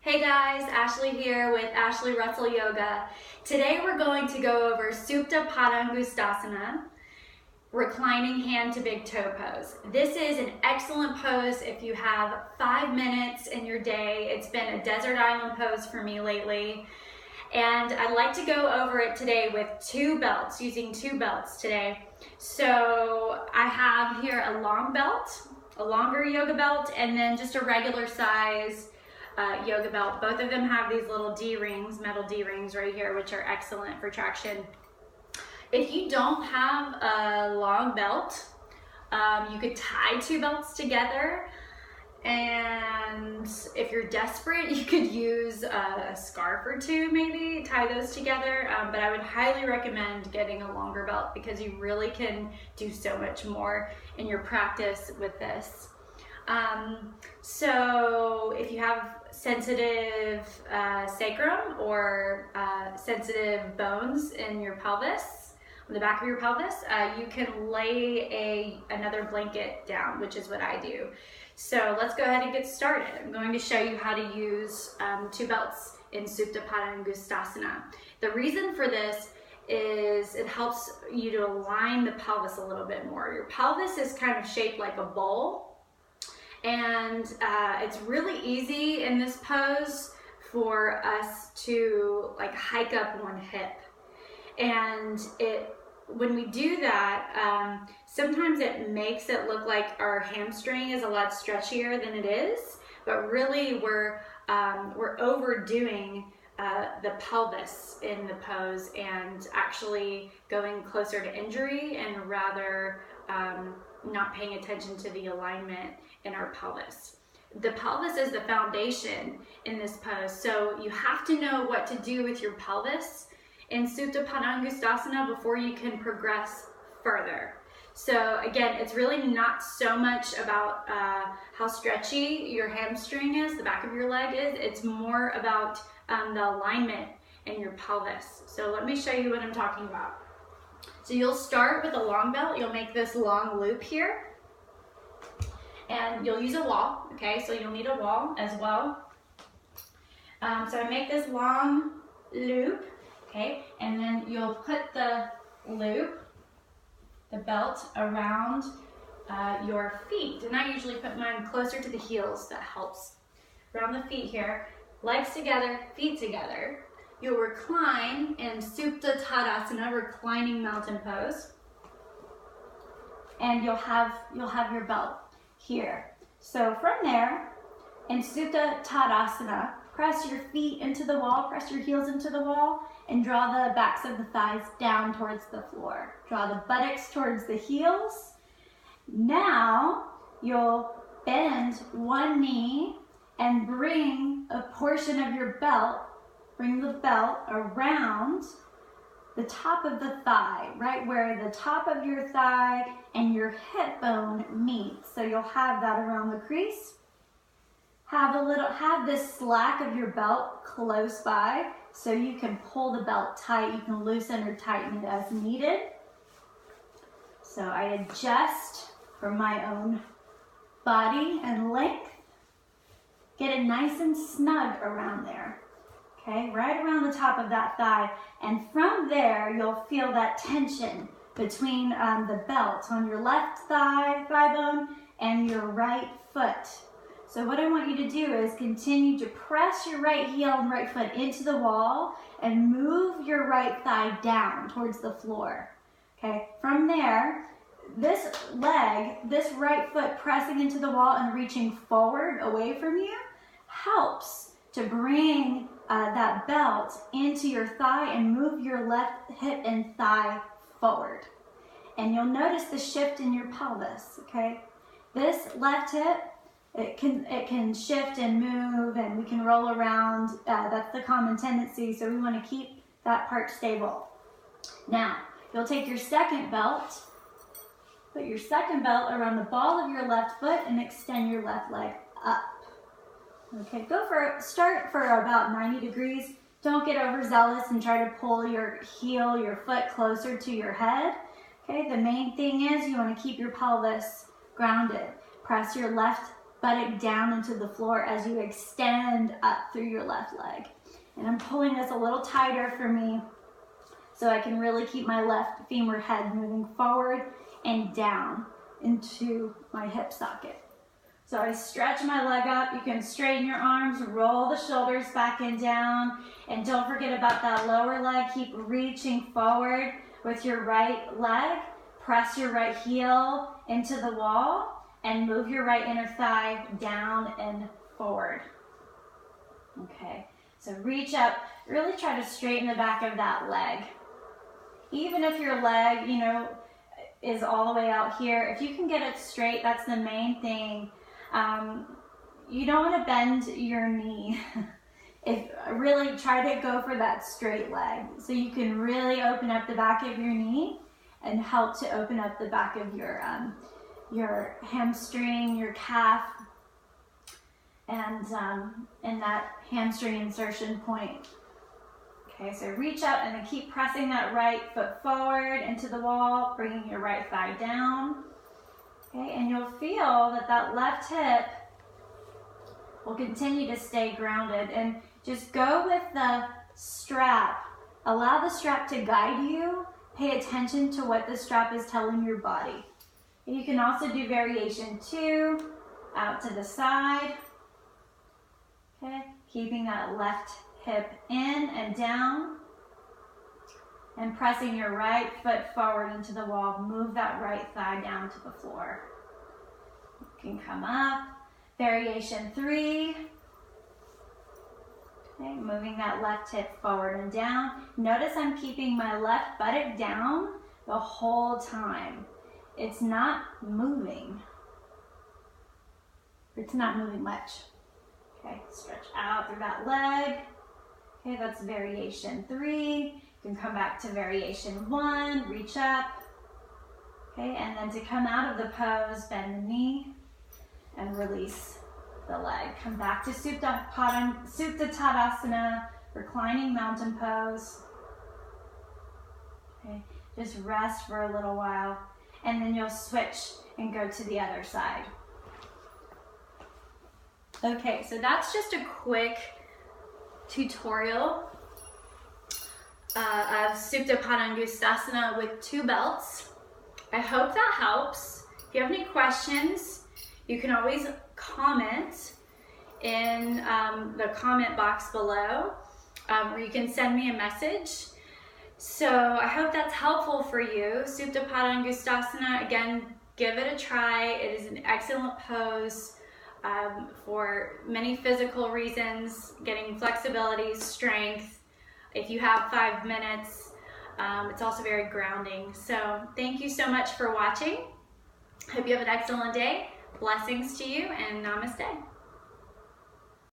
Hey guys, Ashley here with Ashley Russell Yoga. Today we're going to go over Supta Padangusthasana, reclining hand to big toe pose. This is an excellent pose if you have 5 minutes in your day. It's been a desert island pose for me lately. And I'd like to go over it today with using two belts today. So I have here a long belt, a longer yoga belt, and then just a regular size yoga belt. Both of them have these little D-rings, metal D-rings right here, which are excellent for traction. If you don't have a long belt, you could tie two belts together, and if you're desperate, you could use a scarf or two, maybe tie those together, but I would highly recommend getting a longer belt because you really can do so much more in your practice with this. So if you have sensitive sacrum or sensitive bones in your pelvis, on the back of your pelvis, you can lay another blanket down, which is what I do. So let's go ahead and get started. I'm going to show you how to use two belts in Supta Padangusthasana. The reason for this is it helps you to align the pelvis a little bit more. Your pelvis is kind of shaped like a bowl, and it's really easy in this pose for us to like hike up one hip. And when we do that, sometimes it makes it look like our hamstring is a lot stretchier than it is, but really we're overdoing the pelvis in the pose and actually going closer to injury and rather not paying attention to the alignment in our pelvis. The pelvis is the foundation in this pose, so you have to know what to do with your pelvis in Supta Padangusthasana before you can progress further. So again, it's really not so much about how stretchy your hamstring is, the back of your leg is. It's more about the alignment in your pelvis. So let me show you what I'm talking about. So you'll start with a long belt. You'll make this long loop here, and you'll use a wall, okay? So you'll need a wall as well. So I make this long loop, okay? And then you'll put the loop, the belt, around your feet. And I usually put mine closer to the heels. That helps. Around the feet here, legs together, feet together. You'll recline in Supta Tadasana, reclining mountain pose. And you'll have your belt here. So from there, in Supta Tadasana, press your feet into the wall, press your heels into the wall, and draw the backs of the thighs down towards the floor. Draw the buttocks towards the heels. Now, you'll bend one knee and bring a portion of your belt, bring the belt around the top of the thigh, right where the top of your thigh and your hip bone meet. So you'll have that around the crease. Have this slack of your belt close by so you can pull the belt tight. You can loosen or tighten it as needed. So I adjust for my own body and length. Get it nice and snug around there. Okay, right around the top of that thigh. And from there, you'll feel that tension between the belt on your left thigh bone, and your right foot. So what I want you to do is continue to press your right heel and right foot into the wall and move your right thigh down towards the floor. Okay, from there, this leg, this right foot pressing into the wall and reaching forward away from you helps to bring that belt into your thigh and move your left hip and thigh forward. And you'll notice the shift in your pelvis, okay? This left hip, it can shift and move, and we can roll around. That's the common tendency, so we want to keep that part stable. Now, you'll take your second belt, put your second belt around the ball of your left foot and extend your left leg up. Okay, start for about 90 degrees. Don't get overzealous and try to pull your heel, your foot closer to your head. Okay, the main thing is you want to keep your pelvis grounded. Press your left buttock down into the floor as you extend up through your left leg. And I'm pulling this a little tighter for me so I can really keep my left femur head moving forward and down into my hip socket. So I stretch my leg up. You can straighten your arms, roll the shoulders back and down, and don't forget about that lower leg. Keep reaching forward with your right leg. Press your right heel into the wall and move your right inner thigh down and forward. Okay, so reach up, really try to straighten the back of that leg. Even if your leg, you know, is all the way out here, if you can get it straight, that's the main thing. You don't want to bend your knee. Really try to go for that straight leg so you can really open up the back of your knee and help to open up the back of your hamstring, your calf, and that hamstring insertion point. Okay, so reach up and then keep pressing that right foot forward into the wall, bringing your right thigh down. Okay, and you'll feel that that left hip will continue to stay grounded, and just go with the strap. Allow the strap to guide you. Pay attention to what the strap is telling your body. You can also do variation 2, out to the side. Okay, keeping that left hip in and down, and pressing your right foot forward into the wall. Move that right thigh down to the floor. You can come up. Variation 3. Okay, moving that left hip forward and down. Notice I'm keeping my left buttock down the whole time. It's not moving. It's not moving much. Okay, stretch out through that leg. Okay, that's variation 3. You can come back to variation 1, reach up. Okay, and then to come out of the pose, bend the knee and release the leg. Come back to Supta Padangusthasana, reclining mountain pose. Okay, just rest for a little while, and then you'll switch and go to the other side. Okay, so that's just a quick tutorial of Supta Padangusthasana with 2 belts. I hope that helps. If you have any questions, you can always comment in the comment box below, or you can send me a message. So I hope that's helpful for you. Supta Padangusthasana, again, give it a try. It is an excellent pose for many physical reasons, getting flexibility, strength. If you have 5 minutes, it's also very grounding. So thank you so much for watching. Hope you have an excellent day. Blessings to you, and namaste.